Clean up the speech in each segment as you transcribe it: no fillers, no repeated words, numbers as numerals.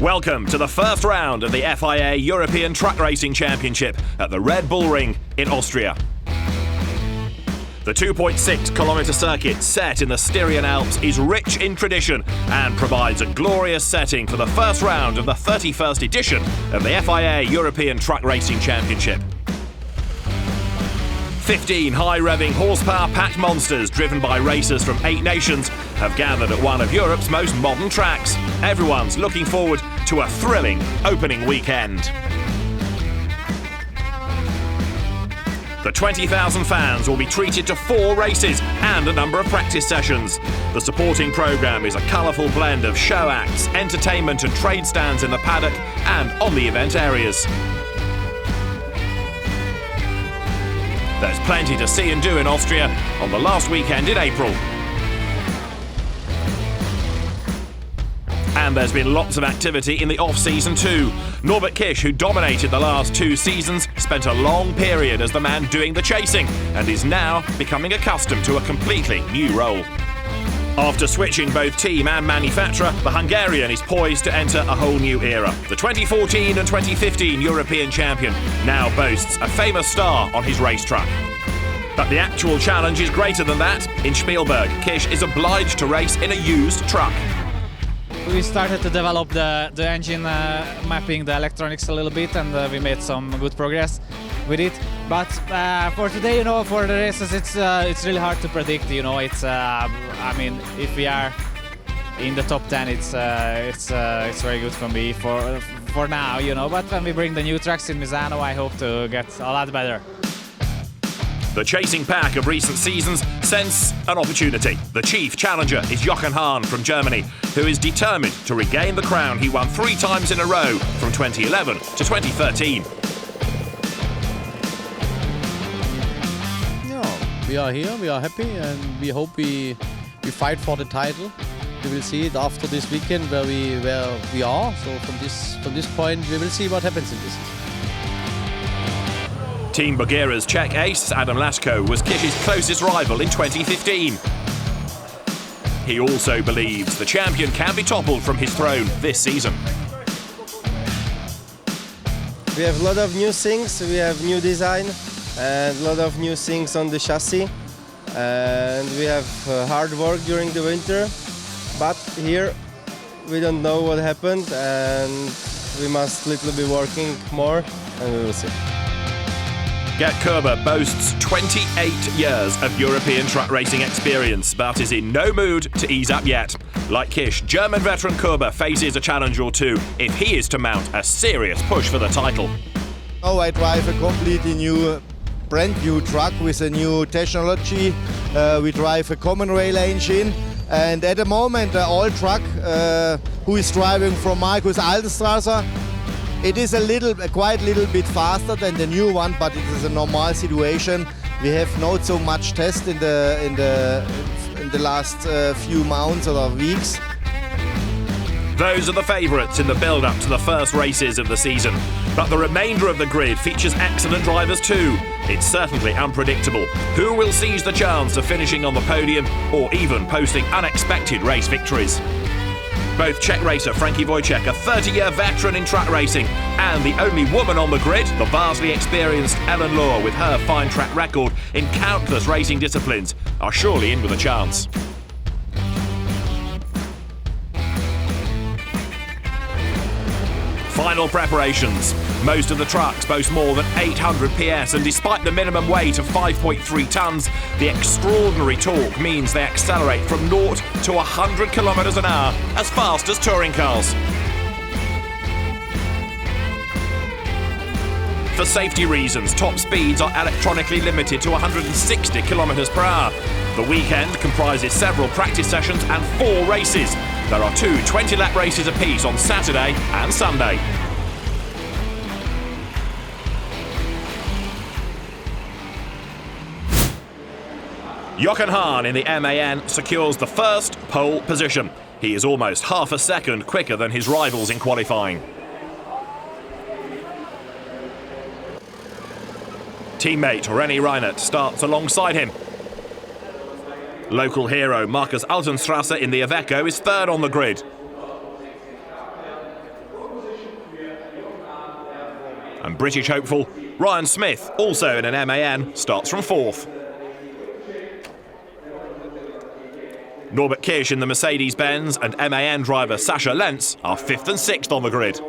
Welcome to the first round of the FIA European Truck Racing Championship at the Red Bull Ring in Austria. The 2.6-kilometre circuit set in the Styrian Alps is rich in tradition and provides a glorious setting for the first round of the 31st edition of the FIA European Truck Racing Championship. 15 high-revving horsepower-packed monsters driven by racers from 8 nations have gathered at one of Europe's most modern tracks. Everyone's looking forward to a thrilling opening weekend. The 20,000 fans will be treated to 4 races and a number of practice sessions. The supporting programme is a colourful blend of show acts, entertainment and trade stands in the paddock and on the event areas. There's plenty to see and do in Austria on the last weekend in April. And there's been lots of activity in the off-season too. Norbert Kish, who dominated the last 2 seasons, spent a long period as the man doing the chasing and is now becoming accustomed to a completely new role. After switching both team and manufacturer, the Hungarian is poised to enter a whole new era. The 2014 and 2015 European champion now boasts a famous star on his race truck. But the actual challenge is greater than that. In Spielberg, Kish is obliged to race in a used truck. We started to develop the engine, mapping the electronics a little bit, and we made some good progress with it. But for today, for the races, it's really hard to predict. I mean, if we are in the top 10, it's very good for me for now. But when we bring the new tracks in Misano, I hope to get a lot better. The chasing pack of recent seasons sense an opportunity. The chief challenger is Jochen Hahn from Germany, who is determined to regain the crown he won 3 times in a row from 2011 to 2013. We are here, we are happy, and we hope we fight for the title. We will see it after this weekend where we are. So from this point, we will see what happens in this. Team Bagheera's Czech ace, Adam Laško, was Kish's closest rival in 2015. He also believes the champion can be toppled from his throne this season. We have a lot of new things, we have new design and a lot of new things on the chassis. And we have hard work during the winter, but here we don't know what happened and we must little bit working more and we will see. Gert Koerber boasts 28 years of European truck racing experience, but is in no mood to ease up yet. Like Kish, German veteran Koerber faces a challenge or two if he is to mount a serious push for the title. Now I drive a completely new, brand new truck with a new technology. We drive a common rail engine, and at the moment the old truck who is driving from Markus Altenstrasser, it is quite a little bit faster than the new one, but it is a normal situation. We have not so much test in the last few months or weeks. Those are the favourites in the build-up to the first races of the season. But the remainder of the grid features excellent drivers too. It's certainly unpredictable. Who will seize the chance of finishing on the podium or even posting unexpected race victories? Both Czech racer Frankie Wojciech, a 30-year veteran in truck racing, and the only woman on the grid, the vastly experienced Ellen Law, with her fine track record in countless racing disciplines, are surely in with a chance. Final preparations. Most of the trucks boast more than 800 PS, and despite the minimum weight of 5.3 tonnes, the extraordinary torque means they accelerate from 0 to 100 kilometres an hour as fast as touring cars. For safety reasons, top speeds are electronically limited to 160 kilometres per hour. The weekend comprises several practice sessions and 4 races. There are 2 20-lap races apiece on Saturday and Sunday. Jochen Hahn in the MAN secures the first pole position. He is almost half a second quicker than his rivals in qualifying. Teammate René Reinert starts alongside him. Local hero Markus Altenstrasser in the Iveco is third on the grid. And British hopeful Ryan Smith, also in an MAN, starts from 4th. Norbert Kish in the Mercedes-Benz and MAN driver Sascha Lentz are 5th and 6th on the grid.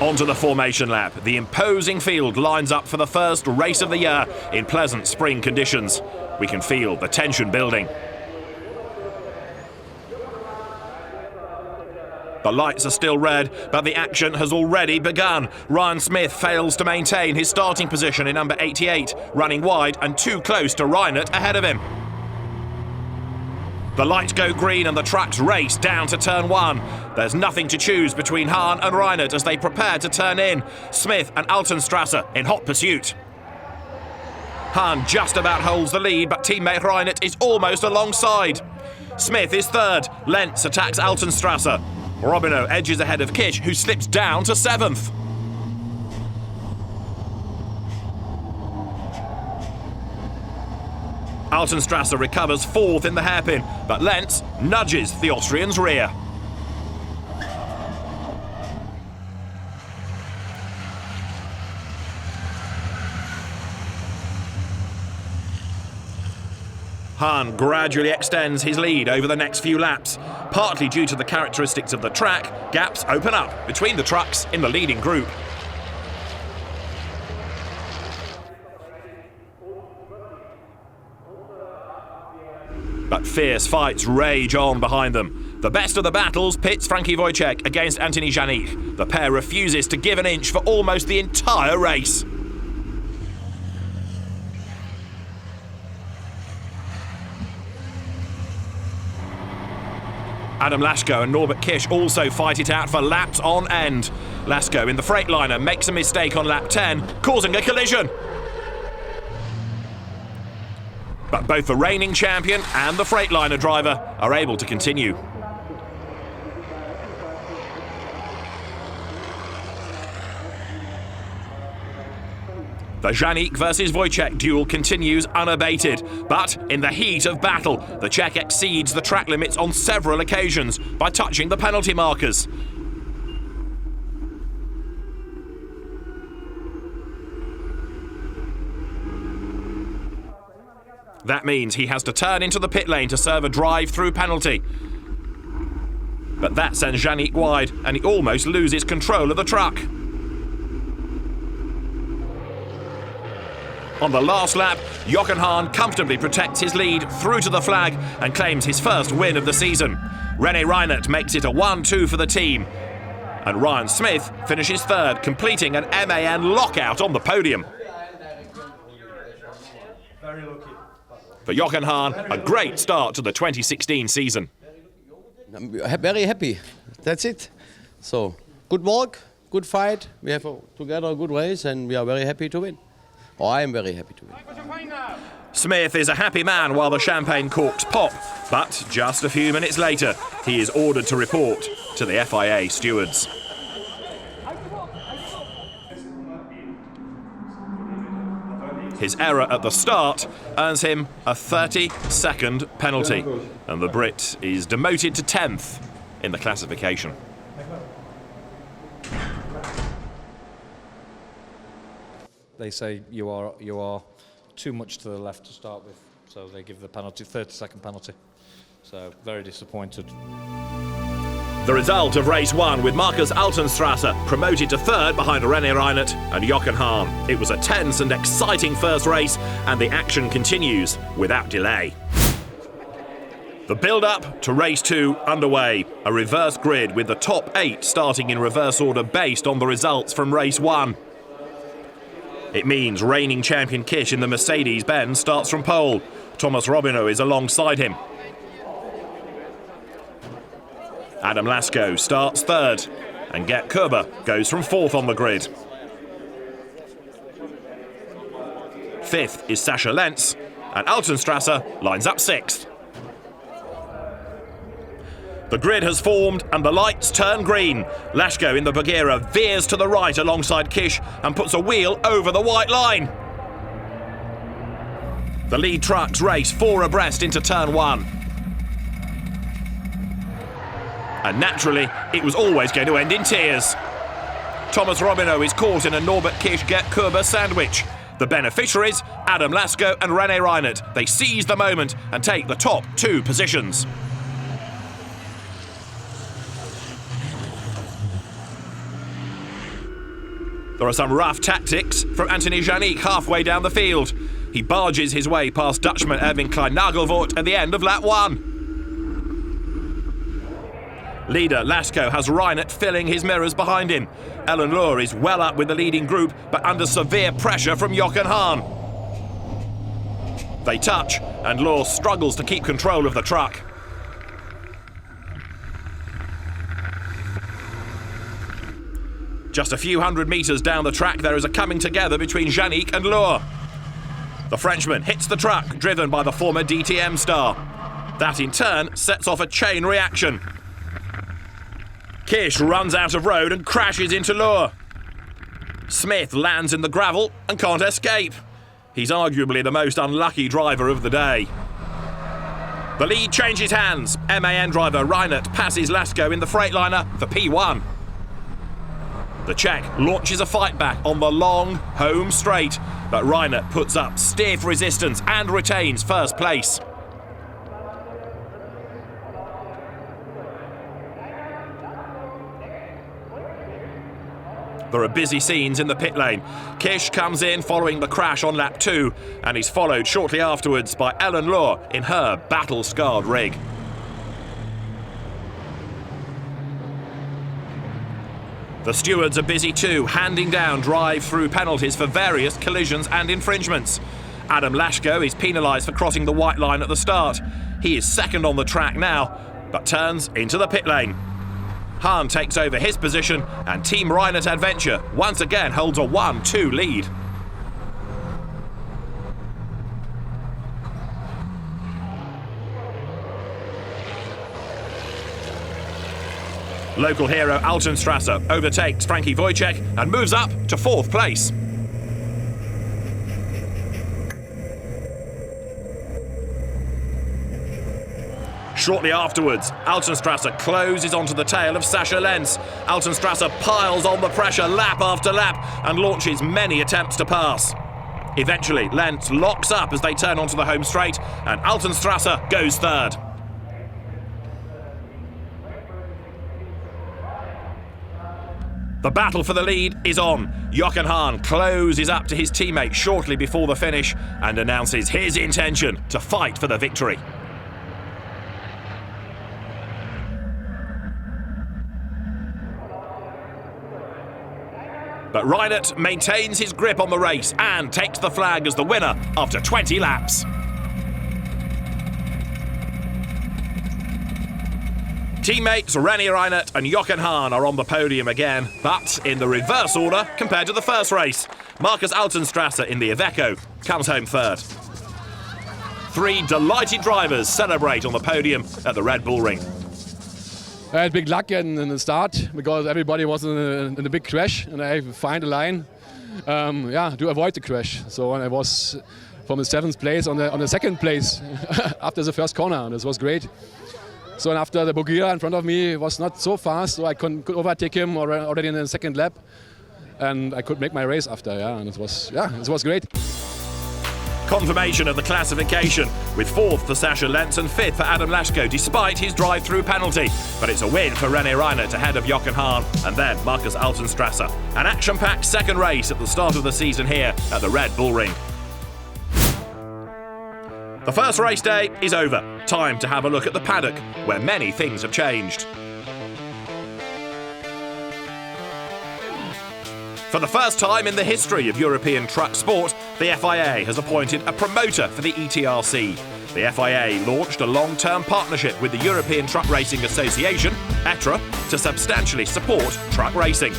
Onto the formation lap. The imposing field lines up for the first race of the year in pleasant spring conditions. We can feel the tension building. The lights are still red, but the action has already begun. Ryan Smith fails to maintain his starting position in number 88, running wide and too close to Reinert ahead of him. The lights go green and the trucks race down to turn 1. There's nothing to choose between Hahn and Reinert as they prepare to turn in. Smith and Altenstrasse in hot pursuit. Hahn just about holds the lead, but teammate Reinert is almost alongside. Smith is 3rd. Lentz attacks Altenstrasse. Robinot edges ahead of Kish, who slips down to 7th. Altenstrasse recovers 4th in the hairpin, but Lentz nudges the Austrian's rear. Hahn gradually extends his lead over the next few laps. Partly due to the characteristics of the track, gaps open up between the trucks in the leading group. But fierce fights rage on behind them. The best of the battles pits Frankie Wojciech against Anthony Janik. The pair refuses to give an inch for almost the entire race. Adam Laschko and Norbert Kish also fight it out for laps on end. Laschko in the Freightliner makes a mistake on lap 10, causing a collision. But both the reigning champion and the Freightliner driver are able to continue. The Janik versus Wojciech duel continues unabated, but in the heat of battle, the Czech exceeds the track limits on several occasions by touching the penalty markers. That means he has to turn into the pit lane to serve a drive-through penalty. But that sends Janik wide, and he almost loses control of the truck. On the last lap, Jochen Hahn comfortably protects his lead through to the flag and claims his first win of the season. René Reinert makes it a 1-2 for the team. And Ryan Smith finishes 3rd, completing an MAN lockout on the podium. For Jochen Hahn, a great start to the 2016 season. I'm very happy. That's it. So, good work, good fight. We have together a good race and we are very happy to win. I am very happy to win. Smith is a happy man while the champagne corks pop, but just a few minutes later, he is ordered to report to the FIA stewards. His error at the start earns him a 30-second penalty, and the Brit is demoted to 10th in the classification. They say you are too much to the left to start with, so they give the penalty, 30-second penalty. So very disappointed. The result of race 1 with Markus Altenstrasse promoted to 3rd behind René Reinert and Jochen Hahn. It was a tense and exciting first race, and the action continues without delay. The build-up to race 2 underway, a reverse grid with the top 8 starting in reverse order based on the results from race 1. It means reigning champion Kish in the Mercedes-Benz starts from pole. Thomas Robinot is alongside him. Adam Laschko starts 3rd, and Gert Koerber goes from 4th on the grid. 5th is Sascha Lentz, and Altenstrasse lines up 6th. The grid has formed and the lights turn green. Laschko in the Bagheera veers to the right alongside Kish and puts a wheel over the white line. The lead trucks race 4 abreast into turn 1. And naturally, it was always going to end in tears. Thomas Robineau is caught in a Norbert Kish-Gert-Kuber sandwich. The beneficiaries, Adam Lasko and René Reinert. They seize the moment and take the top 2 positions. There are some rough tactics from Anthony Janik halfway down the field. He barges his way past Dutchman Erwin Klein-Nagelvoort at the end of lap 1. Leader Lasko has Reinert filling his mirrors behind him. Ellen Lohr is well up with the leading group, but under severe pressure from Jochen Hahn. They touch, and Lohr struggles to keep control of the truck. Just a few hundred metres down the track, there is a coming together between Janik and Lohr. The Frenchman hits the truck, driven by the former DTM star. That in turn sets off a chain reaction. Kish runs out of road and crashes into Lohr. Smith lands in the gravel and can't escape. He's arguably the most unlucky driver of the day. The lead changes hands. MAN driver Reinert passes Lasko in the Freightliner for P1. The Czech launches a fight back on the long home straight, but Reinert puts up stiff resistance and retains first place. There are busy scenes in the pit lane. Kish comes in following the crash on lap 2 and is followed shortly afterwards by Ellen Lohr in her battle-scarred rig. The stewards are busy too, handing down drive-through penalties for various collisions and infringements. Adam Lasko is penalised for crossing the white line at the start. He is second on the track now, but turns into the pit lane. Hahn takes over his position, and Team Reinert Adventure once again holds a 1-2 lead. Local hero Altenstrasser overtakes Frankie Wojciech and moves up to 4th place. Shortly afterwards, Altenstrasser closes onto the tail of Sascha Lenz. Altenstrasser piles on the pressure lap after lap and launches many attempts to pass. Eventually, Lenz locks up as they turn onto the home straight, and Altenstrasser goes third. The battle for the lead is on. Jochen Hahn closes up to his teammate shortly before the finish and announces his intention to fight for the victory. But Reinert maintains his grip on the race and takes the flag as the winner after 20 laps. Teammates René Reinert and Jochen Hahn are on the podium again, but in the reverse order compared to the first race. Markus Altenstrasser in the Iveco comes home third. 3 delighted drivers celebrate on the podium at the Red Bull Ring. I had big luck in the start because everybody was in a big crash and I find a line to avoid the crash. So I was from the 7th place on the 2nd place after the first corner, and this was great. So and after the Bogira in front of me was not so fast, so I could overtake him already in the 2nd lap, and I could make my race after. And it was great. Confirmation of the classification, with 4th for Sascha Lenz and 5th for Adam Lasko, despite his drive-through penalty. But it's a win for René Reinert ahead of Jochen Hahn and then Markus Altenstrasser. An action-packed second race at the start of the season here at the Red Bull Ring. The first race day is over. Time to have a look at the paddock, where many things have changed. For the first time in the history of European truck sport, the FIA has appointed a promoter for the ETRC. The FIA launched a long-term partnership with the European Truck Racing Association, ETRC, to substantially support truck racing.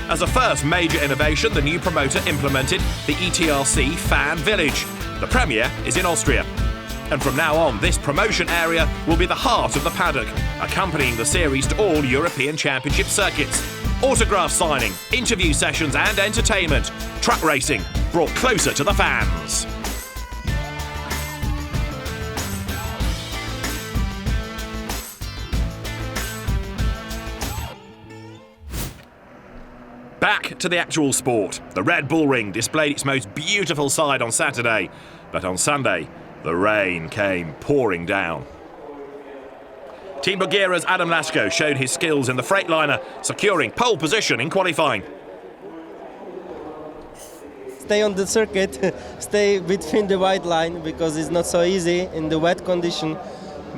As a first major innovation, the new promoter implemented the ETRC Fan Village. The premiere is in Austria. And from now on, this promotion area will be the heart of the paddock, accompanying the series to all European Championship circuits. Autograph signing, interview sessions and entertainment. Truck racing brought closer to the fans. Back to the actual sport. The Red Bull Ring displayed its most beautiful side on Saturday, but on Sunday, the rain came pouring down. Team Bulgaria's Adam Lasko showed his skills in the Freightliner, securing pole position in qualifying. Stay on the circuit, stay between the white line, because it's not so easy in the wet condition,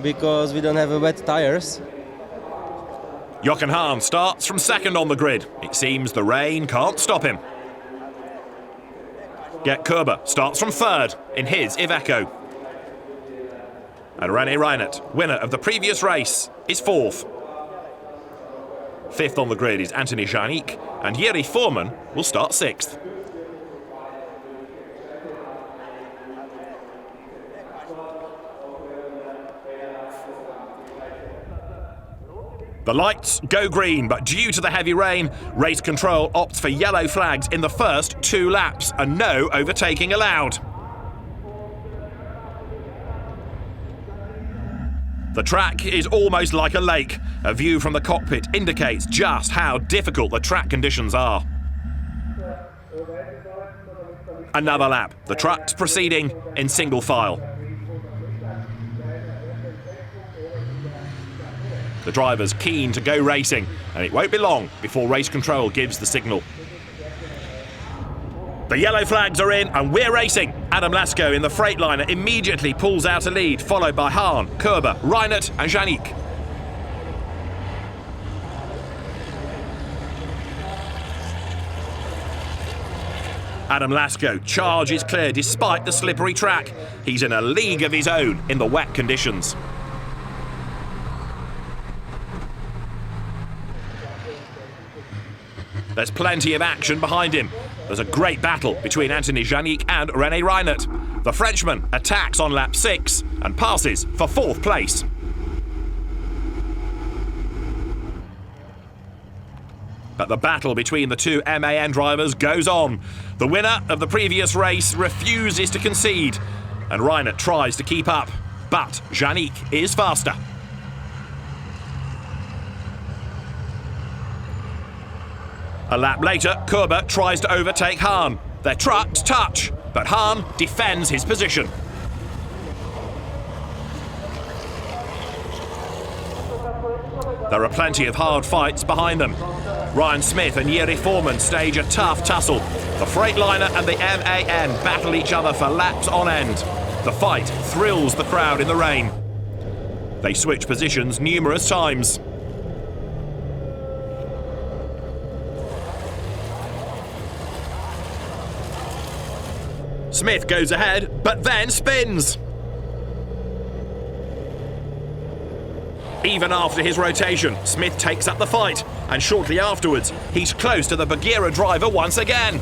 because we don't have wet tires. Jochen Hahn starts from second on the grid. It seems the rain can't stop him. Gert Kerber starts from third in his Iveco. And René Reinert, winner of the previous race, is fourth. Fifth on the grid is Anthony Janik, and Jiri Foreman will start sixth. The lights go green, but due to the heavy rain, race control opts for yellow flags in the first 2 laps and no overtaking allowed. The track is almost like a lake. A view from the cockpit indicates just how difficult the track conditions are. Another lap. The truck's proceeding in single file. The driver's keen to go racing, and it won't be long before race control gives the signal. The yellow flags are in, and we're racing. Adam Lasko in the Freightliner immediately pulls out a lead, followed by Hahn, Kerber, Reinert and Janik. Adam Lasko charges clear despite the slippery track. He's in a league of his own in the wet conditions. There's plenty of action behind him. There's a great battle between Anthony Janik and René Reinert. The Frenchman attacks on lap 6 and passes for 4th place. But the battle between the two MAN drivers goes on. The winner of the previous race refuses to concede, and Reinert tries to keep up, but Janik is faster. A lap later, Kerber tries to overtake Hahn. Their trucks touch, but Hahn defends his position. There are plenty of hard fights behind them. Ryan Smith and Jiri Foreman stage a tough tussle. The Freightliner and the MAN battle each other for laps on end. The fight thrills the crowd in the rain. They switch positions numerous times. Smith goes ahead, but then spins. Even after his rotation, Smith takes up the fight, and shortly afterwards, he's close to the Bagheera driver once again.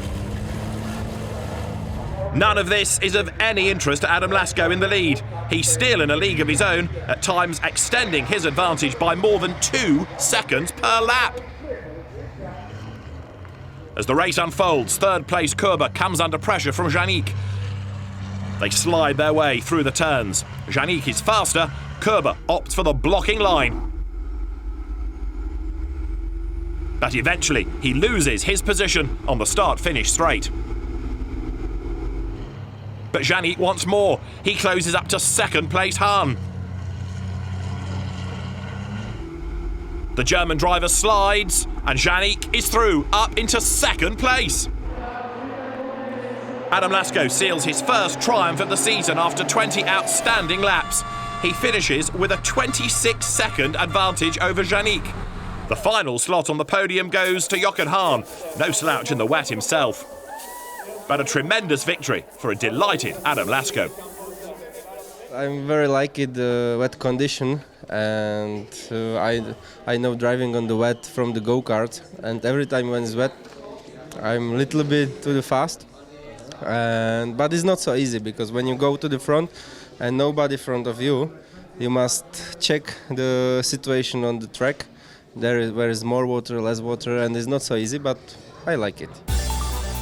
None of this is of any interest to Adam Lasko in the lead. He's still in a league of his own, at times extending his advantage by more than 2 seconds per lap. As the race unfolds, 3rd place Kerber comes under pressure from Janik. They slide their way through the turns. Janik is faster, Kerber opts for the blocking line. But eventually, he loses his position on the start-finish straight. But Janik wants more. He closes up to 2nd place Hahn. The German driver slides, and Janik is through, up into 2nd place. Adam Lasko seals his first triumph of the season after 20 outstanding laps. He finishes with a 26-second advantage over Janik. The final slot on the podium goes to Jochen Hahn, no slouch in the wet himself. But a tremendous victory for a delighted Adam Lasko. I'm very liking the wet condition, and I know driving on the wet from the go-kart, and every time when it's wet I'm a little bit too fast, but it's not so easy, because when you go to the front and nobody in front of you, you must check the situation on the track. Where is more water, less water, and it's not so easy, but I like it.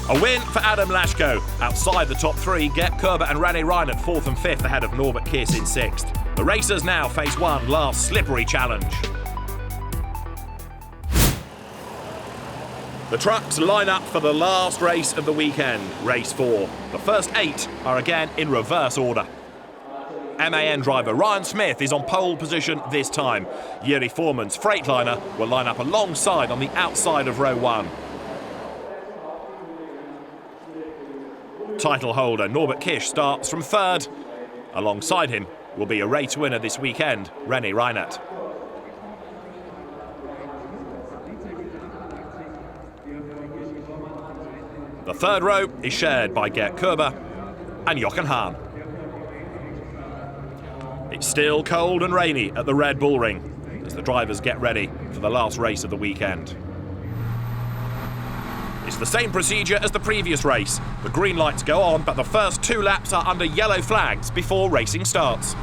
A win for Adam Lasko. Outside the top 3, Gert Kerber and René Reinert 4th and 5th ahead of Norbert Kiss in 6th. The racers now face one last slippery challenge. The trucks line up for the last race of the weekend, race 4. The first 8 are again in reverse order. MAN driver Ryan Smith is on pole position this time. Jiri Foreman's Freightliner will line up alongside on the outside of row 1. Title holder Norbert Kish starts from 3rd. Alongside him will be a race winner this weekend, René Reinert. The 3rd row is shared by Gert Koerber and Jochen Hahn. It's still cold and rainy at the Red Bull Ring as the drivers get ready for the last race of the weekend. It's the same procedure as the previous race. The green lights go on, but the first 2 laps are under yellow flags before racing starts.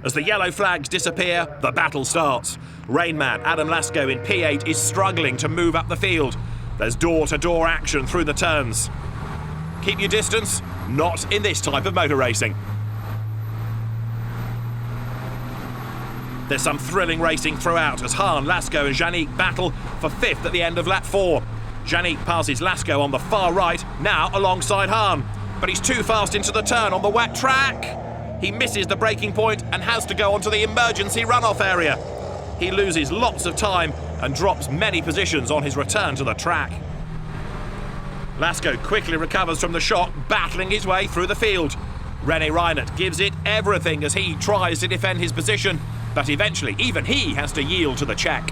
As the yellow flags disappear, the battle starts. Rainman Adam Lasko in P8 is struggling to move up the field. There's door-to-door action through the turns. Keep your distance? Not in this type of motor racing. There's some thrilling racing throughout as Hahn, Lasko and Janik battle for 5th at the end of lap 4. Janik passes Lasko on the far right, now alongside Hahn. But he's too fast into the turn on the wet track. He misses the braking point and has to go onto the emergency runoff area. He loses lots of time and drops many positions on his return to the track. Lasko quickly recovers from the shock, battling his way through the field. René Reinert gives it everything as he tries to defend his position, but eventually even he has to yield to the check.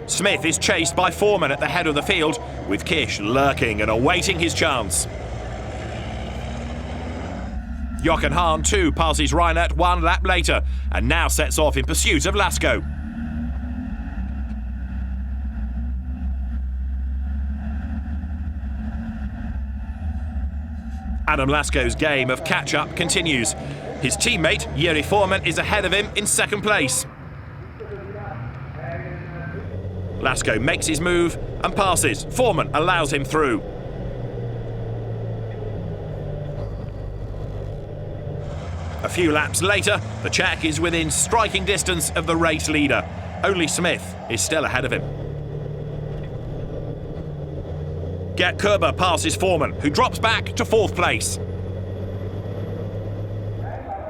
Smith is chased by Foreman at the head of the field, with Kish lurking and awaiting his chance. Jochen Hahn too passes Reinert 1 lap later and now sets off in pursuit of Lasko. Adam Lasko's game of catch-up continues. His teammate, Jiri Foreman, is ahead of him in 2nd place. Lasko makes his move and passes. Foreman allows him through. A few laps later, the Czech is within striking distance of the race leader. Only Smith is still ahead of him. Gert Koerber passes Foreman, who drops back to 4th place.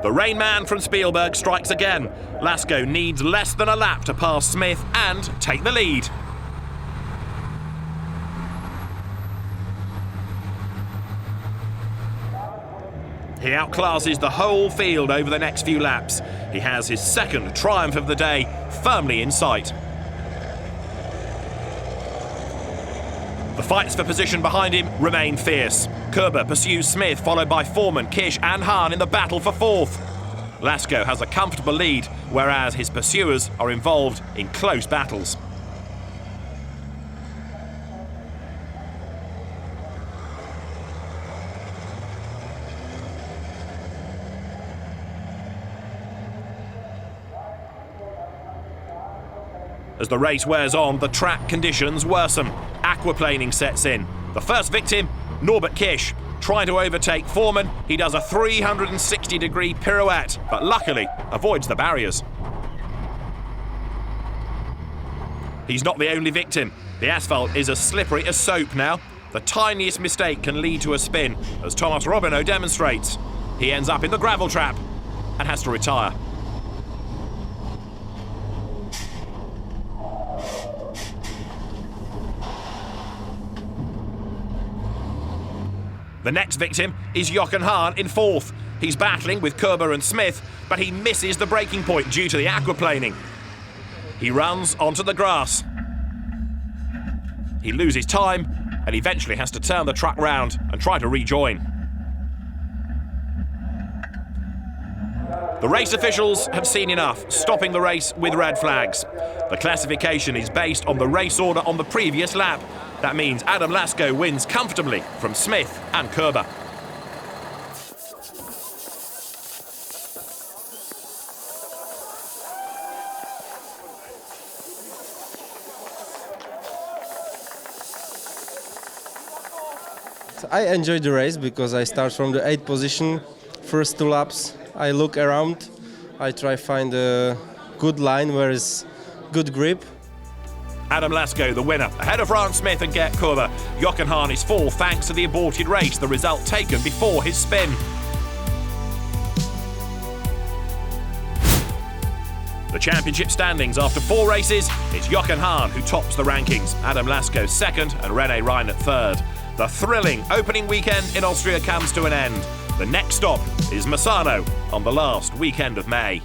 The Rain Man from Spielberg strikes again. Lasko needs less than a lap to pass Smith and take the lead. He outclasses the whole field over the next few laps. He has his 2nd triumph of the day firmly in sight. The fights for position behind him remain fierce. Koerber pursues Smith, followed by Foreman, Kish and Hahn in the battle for 4th. Lasko has a comfortable lead, whereas his pursuers are involved in close battles. As the race wears on, the track conditions worsen. Aquaplaning sets in. The first victim, Norbert Kish. Trying to overtake Foreman, he does a 360-degree pirouette, but luckily avoids the barriers. He's not the only victim. The asphalt is as slippery as soap now. The tiniest mistake can lead to a spin, as Thomas Robineau demonstrates. He ends up in the gravel trap and has to retire. The next victim is Jochen Hahn in 4th. He's battling with Koerber and Smith, but he misses the braking point due to the aquaplaning. He runs onto the grass. He loses time and eventually has to turn the truck round and try to rejoin. The race officials have seen enough, stopping the race with red flags. The classification is based on the race order on the previous lap. That means Adam Lasko wins comfortably from Smith and Koerber. I enjoyed the race because I start from the 8th position. First 2 laps, I look around. I try find a good line where is good grip. Adam Lasko, the winner, ahead of Ryan Smith and Gert Kurber. Jochen Hahn is fourth thanks to the aborted race, the result taken before his spin. The championship standings after 4 races, it's Jochen Hahn who tops the rankings, Adam Lasko second and René Reinert third. The thrilling opening weekend in Austria comes to an end. The next stop is Misano on the last weekend of May.